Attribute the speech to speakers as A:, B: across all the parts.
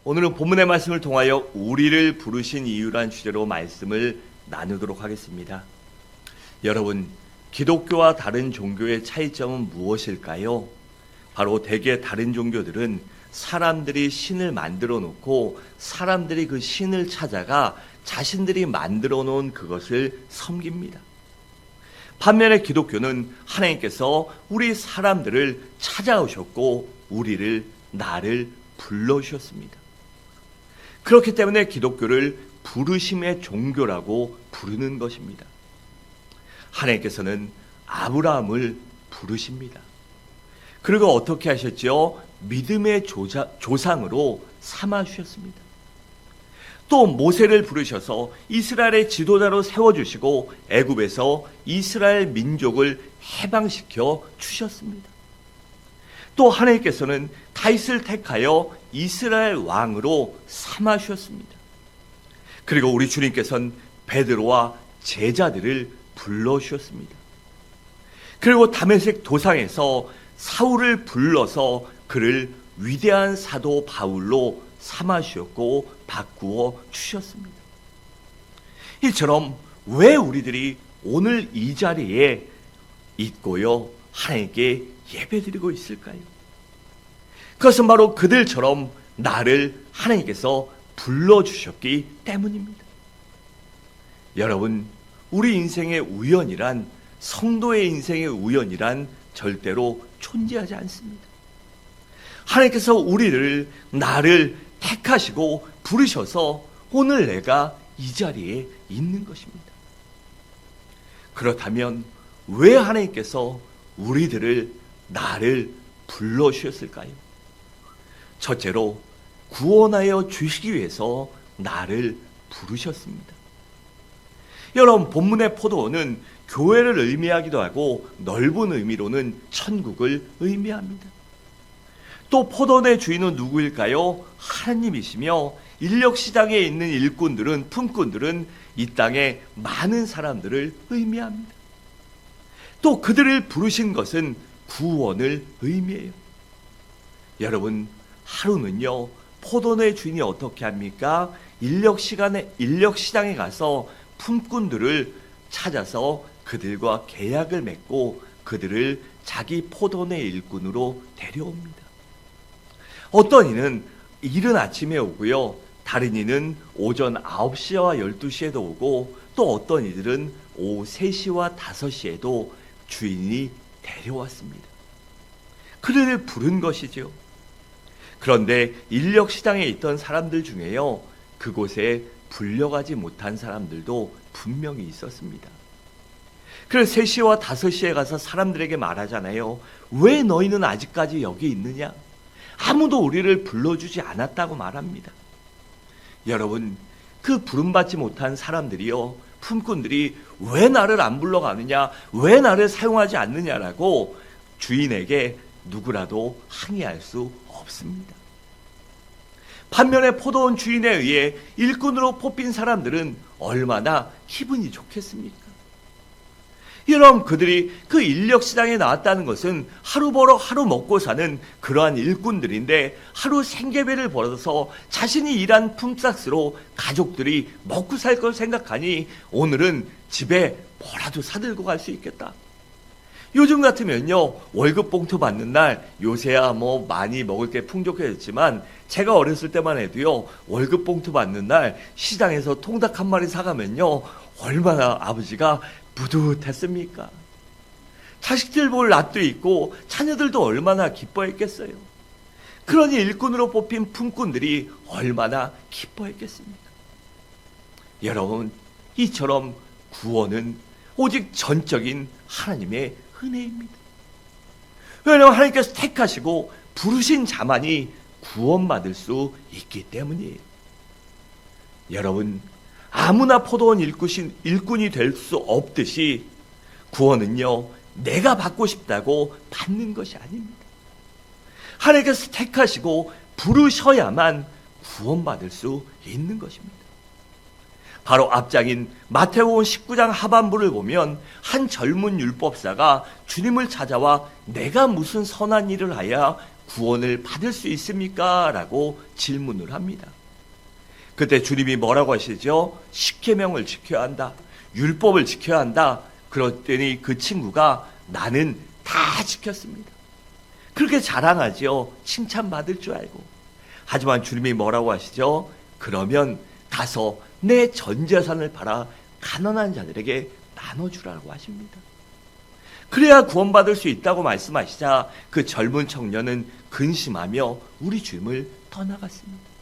A: 오늘은 본문의 말씀을 통하여 우리를 부르신 이유란 주제로 말씀을 나누도록 하겠습니다. 여러분, 기독교와 다른 종교의 차이점은 무엇일까요? 바로 대개 다른 종교들은 사람들이 신을 만들어 놓고 사람들이 그 신을 찾아가 자신들이 만들어 놓은 그것을 섬깁니다. 반면에 기독교는 하나님께서 우리 사람들을 찾아오셨고 나를 불러주셨습니다. 그렇기 때문에 기독교를 부르심의 종교라고 부르는 것입니다. 하나님께서는 아브라함을 부르십니다. 그리고 어떻게 하셨죠? 믿음의 조상으로 삼아주셨습니다. 또 모세를 부르셔서 이스라엘의 지도자로 세워주시고 애굽에서 이스라엘 민족을 해방시켜 주셨습니다. 또 하나님께서는 다윗을 택하여 이스라엘 왕으로 삼아주셨습니다. 그리고 우리 주님께서는 베드로와 제자들을 불러주셨습니다. 그리고 다메섹 도상에서 사울을 불러서 그를 위대한 사도 바울로 삼아주셨고 바꾸어 주셨습니다. 이처럼 왜 우리들이 오늘 이 자리에 있고요 하나님께 예배드리고 있을까요? 그것은 바로 그들처럼 나를 하나님께서 불러주셨기 때문입니다. 여러분, 우리 인생의 우연이란, 성도의 인생의 우연이란 절대로 존재하지 않습니다. 하나님께서 나를 택하시고 부르셔서 오늘 내가 이 자리에 있는 것입니다. 그렇다면 왜 하나님께서 나를 불러주셨을까요? 첫째로 구원하여 주시기 위해서 나를 부르셨습니다. 여러분, 본문의 포도원은 교회를 의미하기도 하고 넓은 의미로는 천국을 의미합니다. 또 포도원의 주인은 누구일까요? 하나님이시며 인력시장에 있는 일꾼들은, 품꾼들은 이 땅에 많은 사람들을 의미합니다. 또 그들을 부르신 것은 구원을 의미해요. 여러분, 하루는요 포도원의 주인이 어떻게 합니까? 인력시장에 가서 품꾼들을 찾아서 그들과 계약을 맺고 그들을 자기 포도원의 일꾼으로 데려옵니다. 어떤 이는 이른 아침에 오고요, 다른 이는 오전 9시와 12시에도 오고, 또 어떤 이들은 오후 3시와 5시에도 주인이 데려왔습니다. 그들을 부른 것이죠. 그런데 인력시장에 있던 사람들 중에요, 그곳에 불려가지 못한 사람들도 분명히 있었습니다. 그래서 3시와 5시에 가서 사람들에게 말하잖아요. 왜 너희는 아직까지 여기 있느냐? 아무도 우리를 불러주지 않았다고 말합니다. 여러분, 그 부름받지 못한 사람들이요, 품꾼들이 왜 나를 안 불러가느냐, 왜 나를 사용하지 않느냐라고 주인에게 누구라도 항의할 수 없습니다. 반면에 포도원 주인에 의해 일꾼으로 뽑힌 사람들은 얼마나 기분이 좋겠습니까? 여러분, 그들이 그 인력시장에 나왔다는 것은 하루 벌어 하루 먹고 사는 그러한 일꾼들인데, 하루 생계비를 벌어서 자신이 일한 품삯으로 가족들이 먹고 살 걸 생각하니 오늘은 집에 뭐라도 사들고 갈 수 있겠다. 요즘 같으면요, 월급 봉투 받는 날, 요새야 많이 먹을 게 풍족해졌지만 제가 어렸을 때만 해도요, 월급 봉투 받는 날 시장에서 통닭 한 마리 사가면요, 얼마나 아버지가 뿌듯했습니까? 자식들 볼 낯도 있고 자녀들도 얼마나 기뻐했겠어요. 그러니 일꾼으로 뽑힌 품꾼들이 얼마나 기뻐했겠습니까? 여러분, 이처럼 구원은 오직 전적인 하나님의 은혜입니다. 왜냐하면 하나님께서 택하시고 부르신 자만이 구원받을 수 있기 때문이에요. 여러분, 아무나 포도원 일꾼이 될 수 없듯이 구원은요, 내가 받고 싶다고 받는 것이 아닙니다. 하나님께서 택하시고 부르셔야만 구원받을 수 있는 것입니다. 바로 앞장인 마태복음 19장 하반부를 보면 한 젊은 율법사가 주님을 찾아와 내가 무슨 선한 일을 하여 구원을 받을 수 있습니까? 라고 질문을 합니다. 그때 주님이 뭐라고 하시죠? 십계명을 지켜야 한다. 율법을 지켜야 한다. 그랬더니 그 친구가 나는 다 지켰습니다. 그렇게 자랑하죠. 칭찬받을 줄 알고. 하지만 주님이 뭐라고 하시죠? 그러면 가서 내 전 재산을 팔아 가난한 자들에게 나눠주라고 하십니다. 그래야 구원받을 수 있다고 말씀하시자 그 젊은 청년은 근심하며 우리 주님을 떠나갔습니다.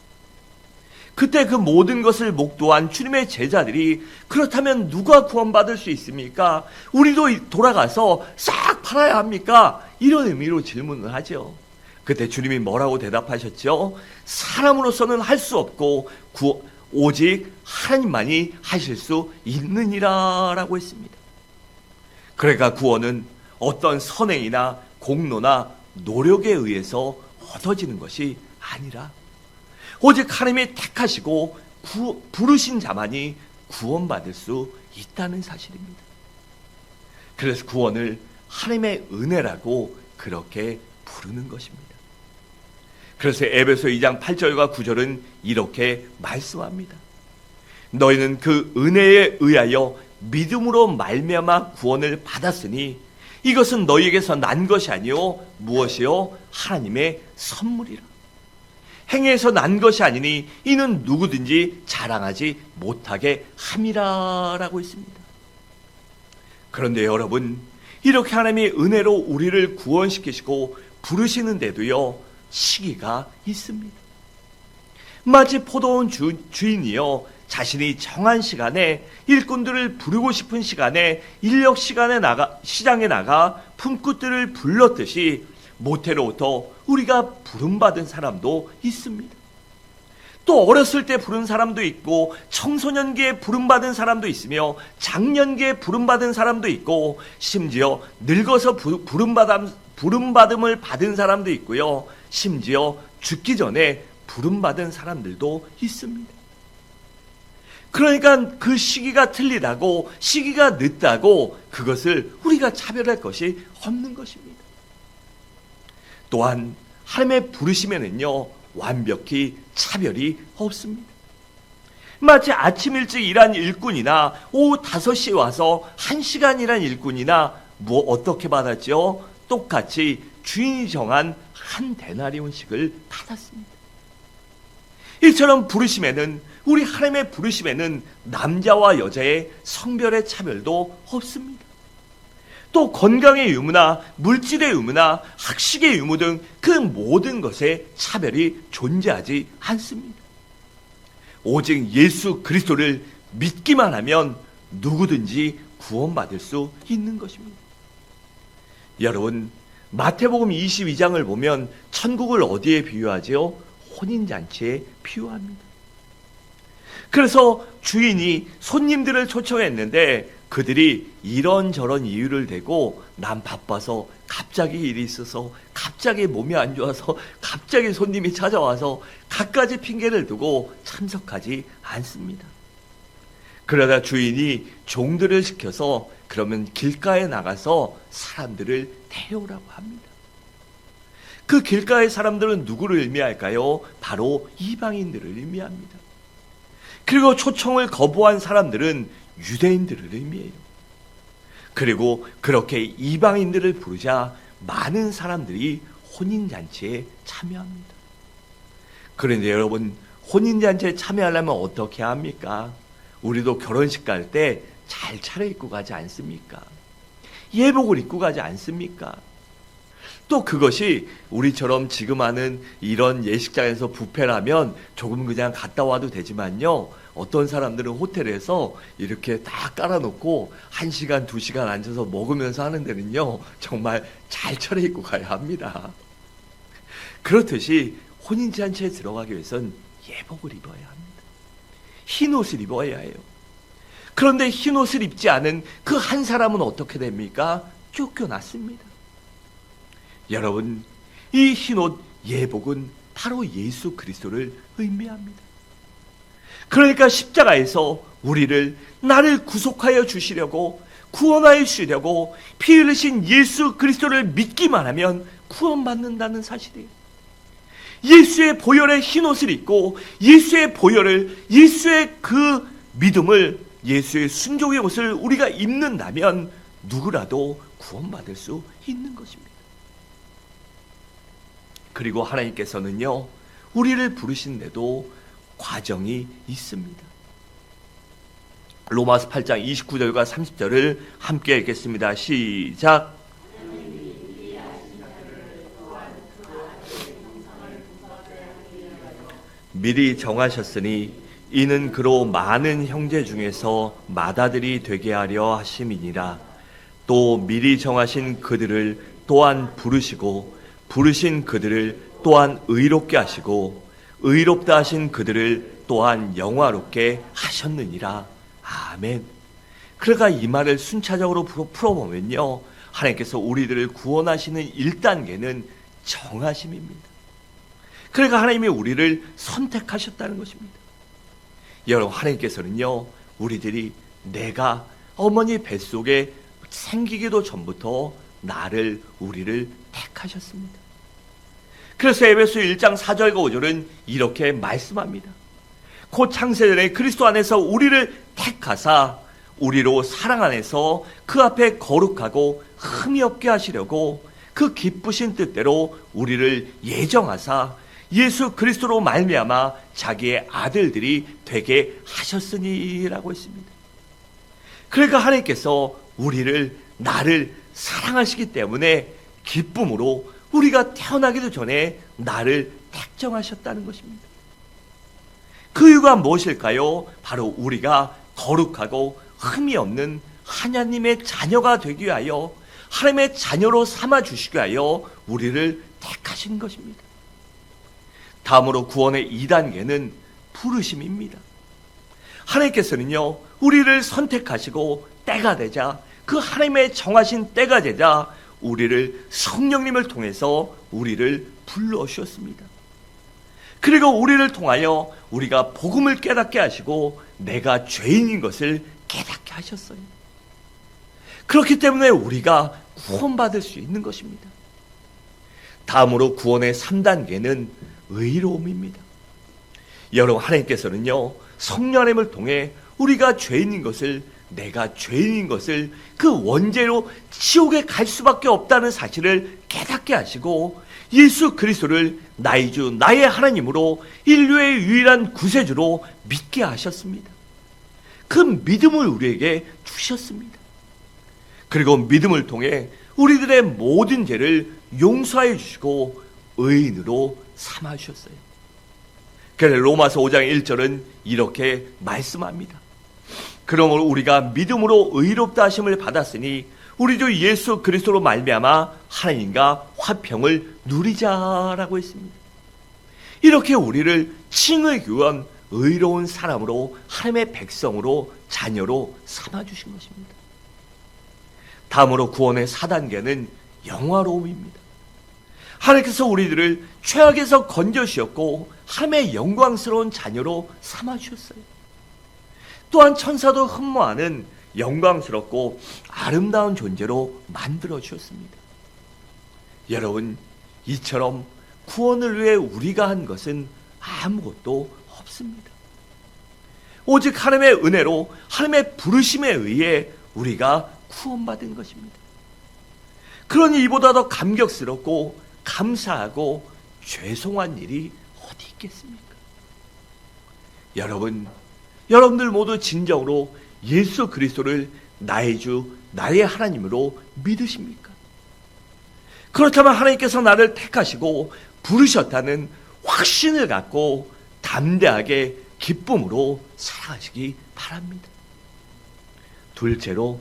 A: 그때 그 모든 것을 목도한 주님의 제자들이 그렇다면 누가 구원받을 수 있습니까? 우리도 돌아가서 싹 팔아야 합니까? 이런 의미로 질문을 하죠. 그때 주님이 뭐라고 대답하셨죠? 사람으로서는 할 수 없고 오직 하나님만이 하실 수 있느니라 라고 했습니다. 그러니까 구원은 어떤 선행이나 공로나 노력에 의해서 얻어지는 것이 아니라 오직 하나님이 택하시고 부르신 자만이 구원받을 수 있다는 사실입니다. 그래서 구원을 하나님의 은혜라고 그렇게 부르는 것입니다. 그래서 에베소 2장 8절과 9절은 이렇게 말씀합니다. 너희는 그 은혜에 의하여 믿음으로 말미암아 구원을 받았으니 이것은 너희에게서 난 것이 아니요 무엇이요 하나님의 선물이라. 행위에서 난 것이 아니니 이는 누구든지 자랑하지 못하게 함이라 라고 했습니다. 그런데 여러분, 이렇게 하나님의 은혜로 우리를 구원시키시고 부르시는데도요 시기가 있습니다. 마치 포도원 주인이요 자신이 정한 시간에 일꾼들을 부르고 싶은 시간에 인력 시장에 나가 품꾼들을 불렀듯이 모태로부터 우리가 부름받은 사람도 있습니다. 또 어렸을 때 부른 사람도 있고 청소년기에 부름받은 사람도 있으며 장년기에 부름받은 사람도 있고 심지어 늙어서 부름받음을 받은 사람도 있고요. 심지어 죽기 전에 부름받은 사람들도 있습니다. 그러니까 그 시기가 틀리다고 시기가 늦다고 그것을 우리가 차별할 것이 없는 것입니다. 또한 하나님의 부르심에는요 완벽히 차별이 없습니다. 마치 아침 일찍 일한 일꾼이나 오후 5시에 와서 1시간 일한 일꾼이나 어떻게 받았죠? 똑같이 주인이 정한 한 데나리온씩을 받았습니다. 이처럼 부르심에는 우리 하나님의 부르심에는 남자와 여자의 성별의 차별도 없습니다. 또 건강의 유무나 물질의 유무나 학식의 유무 등 그 모든 것에 차별이 존재하지 않습니다. 오직 예수 그리스도를 믿기만 하면 누구든지 구원받을 수 있는 것입니다. 여러분, 마태복음 22장을 보면 천국을 어디에 비유하지요? 혼인잔치에 비유합니다. 그래서 주인이 손님들을 초청했는데 그들이 이런저런 이유를 대고 난 바빠서 갑자기 일이 있어서 갑자기 몸이 안 좋아서 갑자기 손님이 찾아와서 갖가지 핑계를 두고 참석하지 않습니다. 그러다 주인이 종들을 시켜서 그러면 길가에 나가서 사람들을 데려오라고 합니다. 그 길가의 사람들은 누구를 의미할까요? 바로 이방인들을 의미합니다. 그리고 초청을 거부한 사람들은 유대인들을 의미해요. 그리고 그렇게 이방인들을 부르자 많은 사람들이 혼인잔치에 참여합니다. 그런데 여러분, 혼인잔치에 참여하려면 어떻게 합니까? 우리도 결혼식 갈 때 잘 차려입고 가지 않습니까? 예복을 입고 가지 않습니까? 또 그것이 우리처럼 지금 하는 이런 예식장에서 뷔페라면 조금 그냥 갔다 와도 되지만요, 어떤 사람들은 호텔에서 이렇게 다 깔아놓고 1시간, 2시간 앉아서 먹으면서 하는 데는요 정말 잘 차려입고 가야 합니다. 그렇듯이 혼인잔치에 들어가기 위해선 예복을 입어야 합니다. 흰 옷을 입어야 해요. 그런데 흰 옷을 입지 않은 그 한 사람은 어떻게 됩니까? 쫓겨났습니다. 여러분, 이 흰옷 예복은 바로 예수 그리스도를 의미합니다. 그러니까 십자가에서 우리를 나를 구속하여 주시려고 구원하여 주시려고 피 흘리신 예수 그리스도를 믿기만 하면 구원받는다는 사실이에요. 예수의 보혈의 흰옷을 입고 예수의 보혈을, 예수의 그 믿음을, 예수의 순종의 옷을 우리가 입는다면 누구라도 구원받을 수 있는 것입니다. 그리고 하나님께서는요, 우리를 부르신데도 과정이 있습니다. 로마서 8장 29절과 30절을 함께 읽겠습니다. 시작. 미리 정하셨으니 이는 그로 많은 형제 중에서 맏아들이 되게 하려 하심이니라. 또 미리 정하신 그들을 또한 부르시고 부르신 그들을 또한 의롭게 하시고 의롭다 하신 그들을 또한 영화롭게 하셨느니라. 아멘. 그러니까 이 말을 순차적으로 풀어보면요, 하나님께서 우리들을 구원하시는 1단계는 정하심입니다. 그러니까 하나님이 우리를 선택하셨다는 것입니다. 여러분, 하나님께서는요, 우리들이, 내가 어머니 뱃속에 생기기도 전부터 우리를 택하셨습니다. 그래서 에베소 1장 4절과 5절은 이렇게 말씀합니다. 곧 창세전에 그리스도 안에서 우리를 택하사 우리로 사랑 안에서 그 앞에 거룩하고 흠이 없게 하시려고 그 기쁘신 뜻대로 우리를 예정하사 예수 그리스도로 말미암아 자기의 아들들이 되게 하셨으니라고 했습니다. 그러니까 하나님께서 나를 사랑하시기 때문에 기쁨으로 우리가 태어나기도 전에 나를 택정하셨다는 것입니다. 그 이유가 무엇일까요? 바로 우리가 거룩하고 흠이 없는 하나님의 자녀가 되기 위하여, 하나님의 자녀로 삼아 주시기 위하여 우리를 택하신 것입니다. 다음으로 구원의 2단계는 부르심입니다. 하나님께서는요, 우리를 선택하시고 때가 되자, 그 하나님의 정하신 때가 되자 우리를 성령님을 통해서 우리를 불러주셨습니다. 그리고 우리를 통하여 우리가 복음을 깨닫게 하시고 내가 죄인인 것을 깨닫게 하셨어요. 그렇기 때문에 우리가 구원받을 수 있는 것입니다. 다음으로 구원의 3단계는 의로움입니다. 여러분, 하나님께서는요, 성령님을 통해 우리가 죄인인 것을, 내가 죄인인 것을 그 원죄로 지옥에 갈 수밖에 없다는 사실을 깨닫게 하시고 예수 그리스도를 나의 주 나의 하나님으로 인류의 유일한 구세주로 믿게 하셨습니다. 그 믿음을 우리에게 주셨습니다. 그리고 믿음을 통해 우리들의 모든 죄를 용서해 주시고 의인으로 삼아 주셨어요. 그래서 로마서 5장 1절은 이렇게 말씀합니다. 그러므로 우리가 믿음으로 의롭다 하심을 받았으니 우리 주 예수 그리스도로 말미암아 하나님과 화평을 누리자라고 했습니다. 이렇게 우리를 칭의 교원 의로운 사람으로, 하나님의 백성으로, 자녀로 삼아주신 것입니다. 다음으로 구원의 4단계는 영화로움입니다. 하나님께서 우리들을 죄악에서 건져주셨고 하나님의 영광스러운 자녀로 삼아주셨어요. 또한 천사도 흠모하는 영광스럽고 아름다운 존재로 만들어주셨습니다. 여러분, 이처럼 구원을 위해 우리가 한 것은 아무것도 없습니다. 오직 하나님의 은혜로, 하나님의 부르심에 의해 우리가 구원받은 것입니다. 그러니 이보다 더 감격스럽고 감사하고 죄송한 일이 어디 있겠습니까? 여러분들 모두 진정으로 예수 그리스도를 나의 주, 나의 하나님으로 믿으십니까? 그렇다면 하나님께서 나를 택하시고 부르셨다는 확신을 갖고 담대하게 기쁨으로 살아가시기 바랍니다. 둘째로,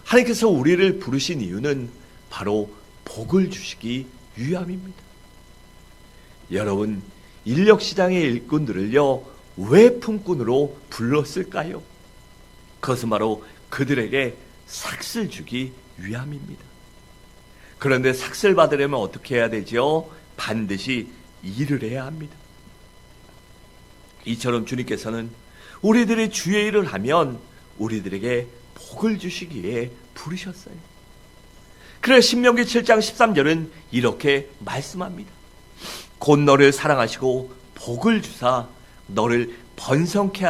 A: 하나님께서 우리를 부르신 이유는 바로 복을 주시기 위함입니다. 여러분, 인력시장의 일꾼들을요, 왜 품꾼으로 불렀을까요? 그것은 바로 그들에게 삭슬 주기 위함입니다. 그런데 삭슬 받으려면 어떻게 해야 되죠? 반드시 일을 해야 합니다. 이처럼 주님께서는 우리들의 주의 일을 하면 우리들에게 복을 주시기에 부르셨어요. 그래서 신명기 7장 13절은 이렇게 말씀합니다. 곧 너를 사랑하시고 복을 주사 너를 번성케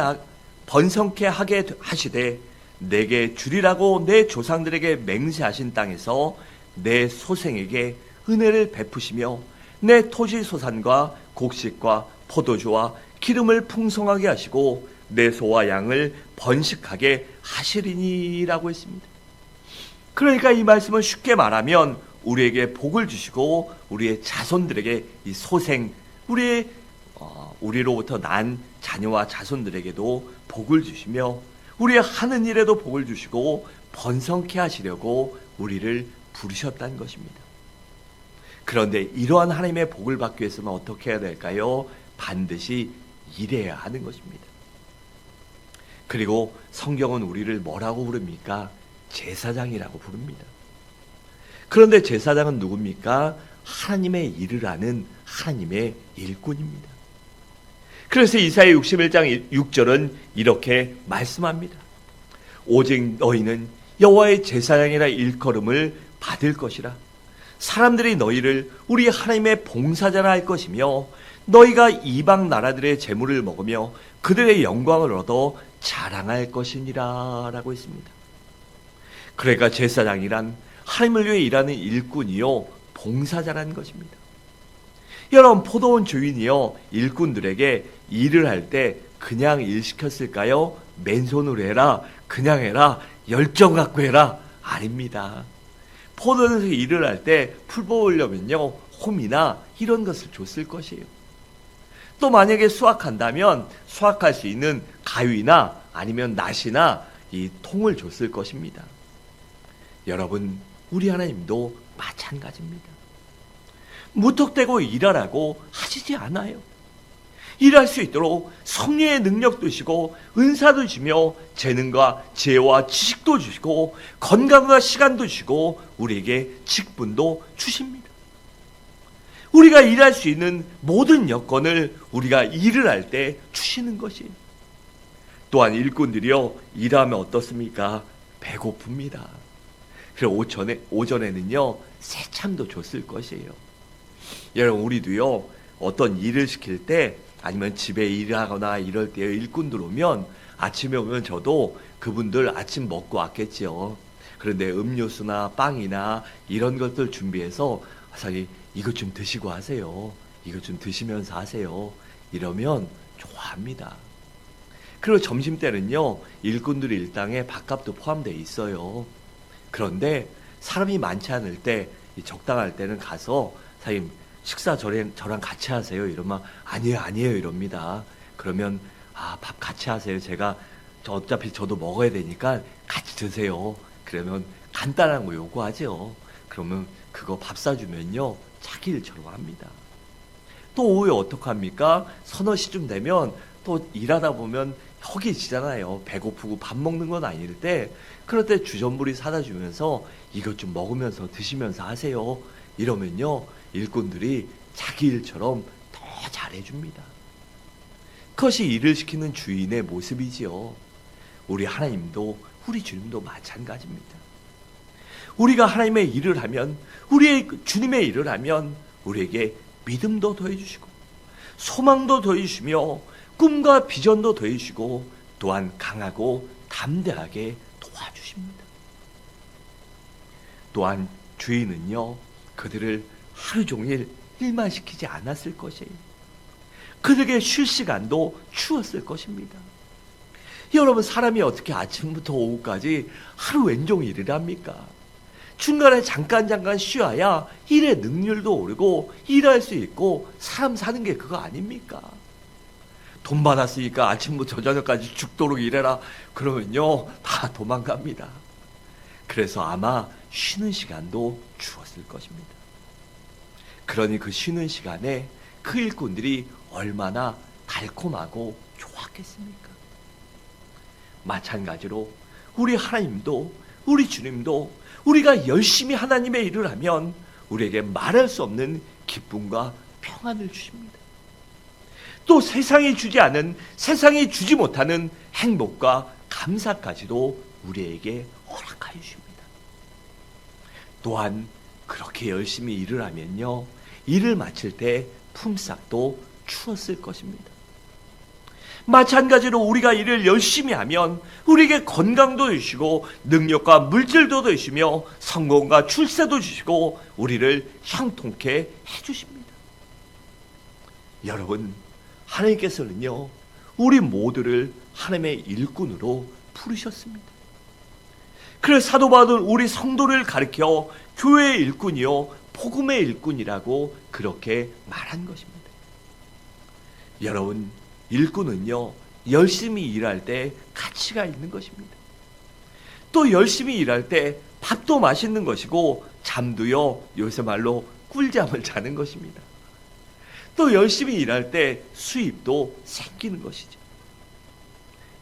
A: 하게 하시되 내게 주리라고 내 조상들에게 맹세하신 땅에서 내 소생에게 은혜를 베푸시며 내 토지 소산과 곡식과 포도주와 기름을 풍성하게 하시고 내 소와 양을 번식하게 하시리니라고 했습니다. 그러니까 이 말씀은 쉽게 말하면 우리에게 복을 주시고 우리의 자손들에게 이 소생, 우리로부터 난 자녀와 자손들에게도 복을 주시며 우리의 하는 일에도 복을 주시고 번성케 하시려고 우리를 부르셨다는 것입니다. 그런데 이러한 하나님의 복을 받기 위해서는 어떻게 해야 될까요? 반드시 일해야 하는 것입니다. 그리고 성경은 우리를 뭐라고 부릅니까? 제사장이라고 부릅니다. 그런데 제사장은 누굽니까? 하나님의 일을 하는 하나님의 일꾼입니다. 그래서 이사야 61장 6절은 이렇게 말씀합니다. 오직 너희는 여호와의 제사장이라 일컬음을 받을 것이라. 사람들이 너희를 우리 하나님의 봉사자라 할 것이며 너희가 이방 나라들의 재물을 먹으며 그들의 영광을 얻어 자랑할 것이니라 라고 했습니다. 그러니까 제사장이란 하나님을 위해 일하는 일꾼이요 봉사자라는 것입니다. 여러분, 포도원 주인이요 일꾼들에게 일을 할 때 그냥 일 시켰을까요? 맨손으로 해라, 그냥 해라, 열정 갖고 해라? 아닙니다. 포도원에서 일을 할 때 풀 뽑으려면요 홈이나 이런 것을 줬을 것이에요. 또 만약에 수확한다면 수확할 수 있는 가위나 아니면 낫이나 이 통을 줬을 것입니다. 여러분, 우리 하나님도 마찬가지입니다. 무턱대고 일하라고 하시지 않아요. 일할 수 있도록 성령의 능력도 주시고 은사도 주시며 재능과 지혜와 지식도 주시고 건강과 시간도 주시고 우리에게 직분도 주십니다. 우리가 일할 수 있는 모든 여건을 우리가 일을 할 때 주시는 것이에요. 또한 일꾼들이요 일하면 어떻습니까? 배고픕니다. 그래서 오전에는요 새참도 줬을 것이에요. 여러분, 우리도요 어떤 일을 시킬 때 아니면 집에 일을 하거나 이럴 때 일꾼들 오면 아침에 오면 저도 그분들 아침 먹고 왔겠죠. 그런데 음료수나 빵이나 이런 것들 준비해서 사장님 이것 좀 드시고 하세요. 이것 좀 드시면서 하세요. 이러면 좋아합니다. 그리고 점심때는요 일꾼들의 일당에 밥값도 포함되어 있어요. 그런데 사람이 많지 않을 때 적당할 때는 가서 사장님 식사 저랑 같이 하세요. 이러면 아니에요 이럽니다. 그러면 밥 같이 하세요. 어차피 저도 먹어야 되니까 같이 드세요. 그러면 간단한 거 요구하죠. 그러면 그거 밥 사주면요 자기 일처럼 합니다. 또 오후에 어떡합니까? 서너 시쯤 되면 또 일하다 보면 허기지잖아요. 배고프고 밥 먹는 건 아닐 때 그럴 때 주전부리 사다 주면서 이것 좀 먹으면서 드시면서 하세요. 이러면요 일꾼들이 자기 일처럼 더 잘해줍니다. 그것이 일을 시키는 주인의 모습이지요. 우리 하나님도 우리 주님도 마찬가지입니다. 우리가 하나님의 일을 하면 우리의 주님의 일을 하면 우리에게 믿음도 더해주시고 소망도 더해주시며 꿈과 비전도 더해주시고 또한 강하고 담대하게 도와주십니다. 또한 주인은요 그들을 하루 종일 일만 시키지 않았을 것이에요. 그들에게 쉴 시간도 주었을 것입니다. 여러분, 사람이 어떻게 아침부터 오후까지 하루 왼종일 일을 합니까? 중간에 잠깐 쉬어야 일의 능률도 오르고 일할 수 있고 사람 사는 게 그거 아닙니까? 돈 받았으니까 아침부터 저녁까지 죽도록 일해라 그러면요 다 도망갑니다. 그래서 아마 쉬는 시간도 주었을 것입니다. 그러니 그 쉬는 시간에 그 일꾼들이 얼마나 달콤하고 좋았겠습니까? 마찬가지로 우리 하나님도 우리 주님도 우리가 열심히 하나님의 일을 하면 우리에게 말할 수 없는 기쁨과 평안을 주십니다. 또 세상이 주지 못하는 행복과 감사까지도 우리에게 허락하여 주십니다. 또한 그렇게 열심히 일을 하면요 일을 마칠 때 품삯도 주었을 것입니다. 마찬가지로 우리가 일을 열심히 하면 우리에게 건강도 주시고 능력과 물질도 주시며 성공과 출세도 주시고 우리를 형통케 해주십니다. 여러분, 하나님께서는요, 우리 모두를 하나님의 일꾼으로 부르셨습니다. 그래서 사도 바울은 우리 성도를 가리켜 교회의 일꾼이요 복음의 일꾼이라고 그렇게 말한 것입니다. 여러분, 일꾼은요 열심히 일할 때 가치가 있는 것입니다. 또 열심히 일할 때 밥도 맛있는 것이고 잠도요 요새 말로 꿀잠을 자는 것입니다. 또 열심히 일할 때 수입도 생기는 것이죠.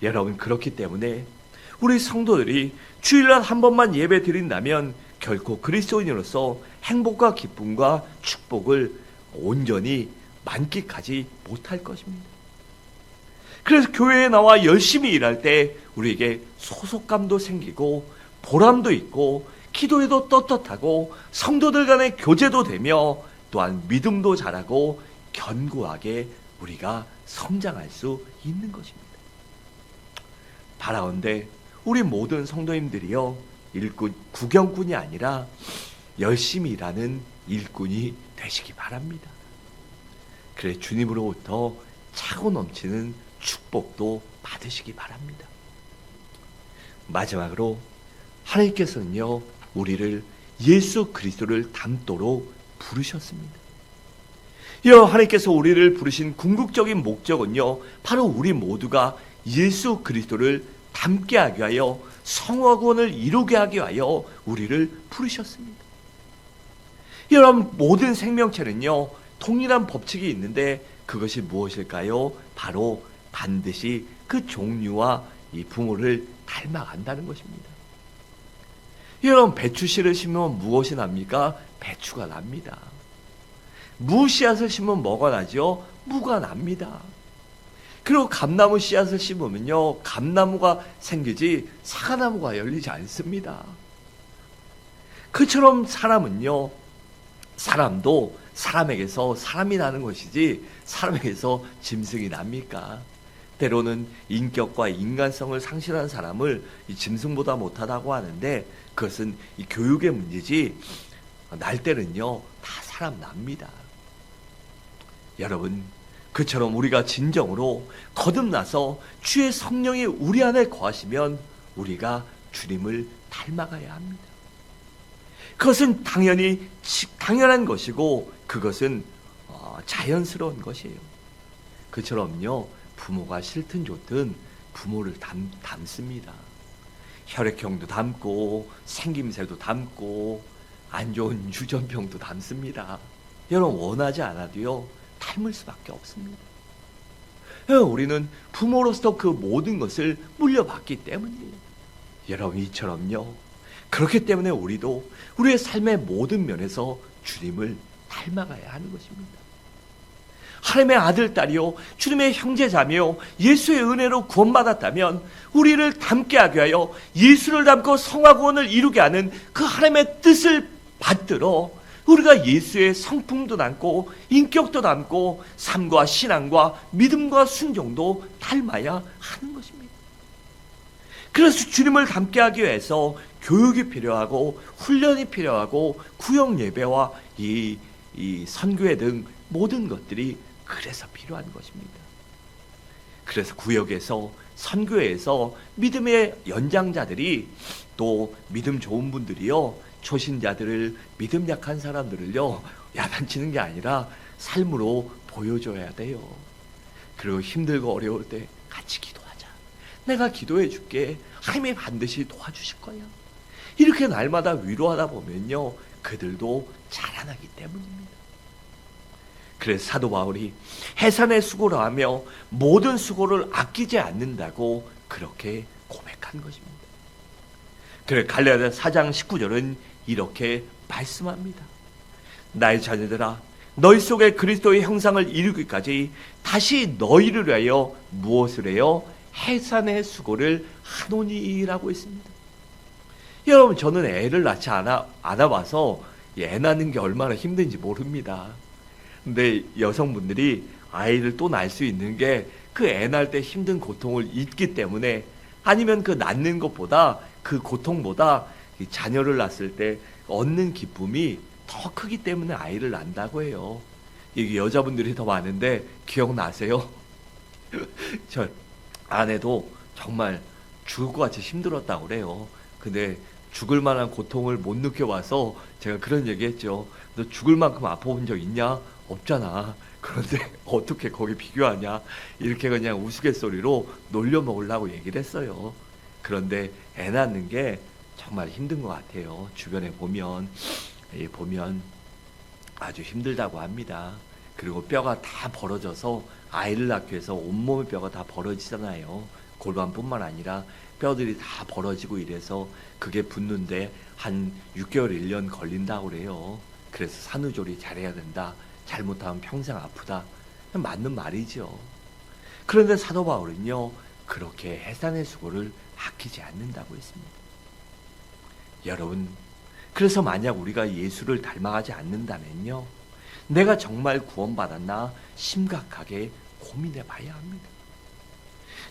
A: 여러분, 그렇기 때문에 우리 성도들이 주일날 한 번만 예배 드린다면 결코 그리스도인으로서 행복과 기쁨과 축복을 온전히 만끽하지 못할 것입니다. 그래서 교회에 나와 열심히 일할 때 우리에게 소속감도 생기고 보람도 있고 기도에도 떳떳하고 성도들 간의 교제도 되며 또한 믿음도 자라고 견고하게 우리가 성장할 수 있는 것입니다. 바라온대 우리 모든 성도님들이요 일꾼, 구경꾼이 아니라 열심히 일하는 일꾼이 되시기 바랍니다. 그래 주님으로부터 차고 넘치는 축복도 받으시기 바랍니다. 마지막으로 하나님께서는요 우리를 예수 그리스도를 닮도록 부르셨습니다. 하나님께서 우리를 부르신 궁극적인 목적은요 바로 우리 모두가 예수 그리스도를 닮게 하기 위하여 성화구원을 이루게 하기 위하여 우리를 부르셨습니다. 여러분, 모든 생명체는요 동일한 법칙이 있는데 그것이 무엇일까요? 바로 반드시 그 종류와 이 부모를 닮아간다는 것입니다. 여러분, 배추 씨를 심으면 무엇이 납니까? 배추가 납니다. 무 씨앗을 심으면 뭐가 나죠? 무가 납니다. 그리고 감나무 씨앗을 심으면요 감나무가 생기지 사과나무가 열리지 않습니다. 그처럼 사람도 사람에게서 사람이 나는 것이지 사람에게서 짐승이 납니까? 때로는 인격과 인간성을 상실한 사람을 이 짐승보다 못하다고 하는데 그것은 이 교육의 문제지 날 때는요 다 사람 납니다. 여러분, 그처럼 우리가 진정으로 거듭나서 주의 성령이 우리 안에 거하시면 우리가 주님을 닮아가야 합니다. 그것은 당연한 것이고 그것은 자연스러운 것이에요. 그처럼요 부모가 싫든 좋든 부모를 닮습니다. 혈액형도 닮고 생김새도 닮고 안 좋은 유전병도 닮습니다. 여러분, 원하지 않아도요 닮을 수밖에 없습니다. 우리는 부모로서 그 모든 것을 물려받기 때문이에요. 여러분, 이처럼요 그렇기 때문에 우리도 우리의 삶의 모든 면에서 주님을 닮아가야 하는 것입니다. 하나님의 아들, 딸이요 주님의 형제자매요 예수의 은혜로 구원받았다면 우리를 닮게 하기 위하여 예수를 닮고 성화구원을 이루게 하는 그 하나님의 뜻을 받들어 우리가 예수의 성품도 닮고 인격도 닮고 삶과 신앙과 믿음과 순종도 닮아야 하는 것입니다. 그래서 주님을 닮게 하기 위해서 교육이 필요하고 훈련이 필요하고 구역 예배와 이 선교회 등 모든 것들이 그래서 필요한 것입니다. 그래서 구역에서 선교회에서 믿음의 연장자들이 또 믿음 좋은 분들이요 초신자들을 믿음 약한 사람들을요 야단치는 게 아니라 삶으로 보여줘야 돼요. 그리고 힘들고 어려울 때 같이 기도하자. 내가 기도해 줄게. 하나님이 반드시 도와주실 거야. 이렇게 날마다 위로하다 보면요 그들도 자라나기 때문입니다. 그래서 사도 바울이 해산의 수고를 하며 모든 수고를 아끼지 않는다고 그렇게 고백한 것입니다. 그래 갈라디아 4장 19절은 이렇게 말씀합니다. 나의 자녀들아, 너희 속에 그리스도의 형상을 이루기까지 다시 너희를 위하여 무엇을 해요? 해산의 수고를 하노니라고 했습니다. 여러분, 저는 애를 낳지 않아봐서 애 낳는 게 얼마나 힘든지 모릅니다. 근데 여성분들이 아이를 또 낳을 수 있는 게 그 애 낳을 때 힘든 고통을 잊기 때문에, 아니면 그 낳는 것보다, 그 고통보다 이 자녀를 낳았을 때 얻는 기쁨이 더 크기 때문에 아이를 낳는다고 해요. 이게 여자분들이 더 많은데 기억나세요? 저 아내도 정말 죽을 것 같이 힘들었다고 그래요. 근데 죽을 만한 고통을 못 느껴봐서 제가 그런 얘기 했죠. 너 죽을 만큼 아파본 적 있냐? 없잖아. 그런데 어떻게 거기 비교하냐? 이렇게 그냥 우스갯소리로 놀려먹으려고 얘기를 했어요. 그런데 애 낳는 게 정말 힘든 것 같아요. 주변에 보면 아주 힘들다고 합니다. 그리고 뼈가 다 벌어져서, 아이를 낳기 위해서 온몸의 뼈가 다 벌어지잖아요. 골반뿐만 아니라 뼈들이 다 벌어지고 이래서 그게 붙는데 한 6개월, 1년 걸린다고 그래요. 그래서 산후조리 잘해야 된다. 잘못하면 평생 아프다. 맞는 말이죠. 그런데 사도 바울은요, 그렇게 해산의 수고를 아끼지 않는다고 했습니다. 여러분, 그래서 만약 우리가 예수를 닮아가지 않는다면요, 내가 정말 구원받았나 심각하게 고민해 봐야 합니다.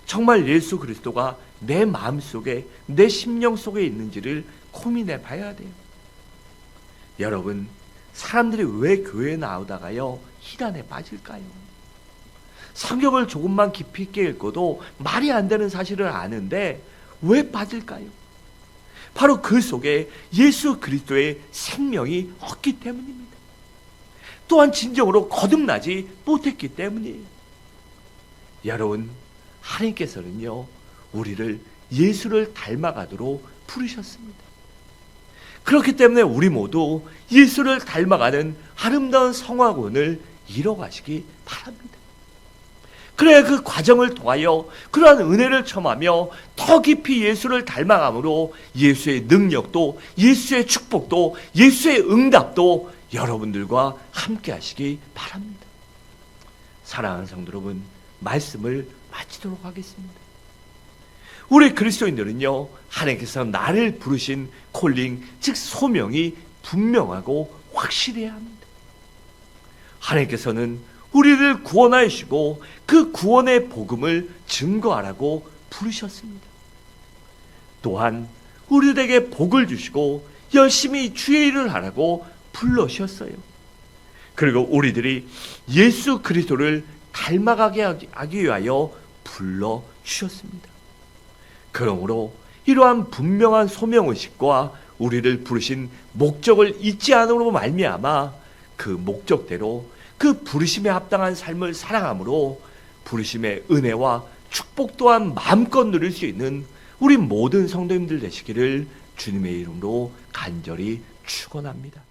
A: 정말 예수 그리스도가 내 마음속에, 내 심령 속에 있는지를 고민해 봐야 돼요. 여러분, 사람들이 왜 교회에 나오다가요 희단에 빠질까요? 성경을 조금만 깊이 있게 읽어도 말이 안 되는 사실을 아는데 왜 빠질까요? 바로 그 속에 예수 그리스도의 생명이 없기 때문입니다. 또한 진정으로 거듭나지 못했기 때문이에요. 여러분, 하나님께서는요, 우리를 예수를 닮아가도록 부르셨습니다. 그렇기 때문에 우리 모두 예수를 닮아가는 아름다운 성화군을 이뤄가시기 바랍니다. 그래야 그 과정을 통하여 그러한 은혜를 청하며 더 깊이 예수를 닮아감으로 예수의 능력도, 예수의 축복도, 예수의 응답도 여러분들과 함께 하시기 바랍니다. 사랑하는 성도 여러분, 말씀을 마치도록 하겠습니다. 우리 그리스도인들은요, 하나님께서 나를 부르신 콜링, 즉 소명이 분명하고 확실해야 합니다. 하나님께서는 우리를 구원하시고 그 구원의 복음을 증거하라고 부르셨습니다. 또한 우리들에게 복을 주시고 열심히 주의 일을 하라고 불러주셨어요. 그리고 우리들이 예수 그리스도를 닮아가게 하기 위하여 불러주셨습니다. 그러므로 이러한 분명한 소명의식과 우리를 부르신 목적을 잊지 않으므로 말미암아 그 목적대로 그 부르심에 합당한 삶을 살아감으로 부르심의 은혜와 축복 또한 마음껏 누릴 수 있는 우리 모든 성도님들 되시기를 주님의 이름으로 간절히 축원합니다.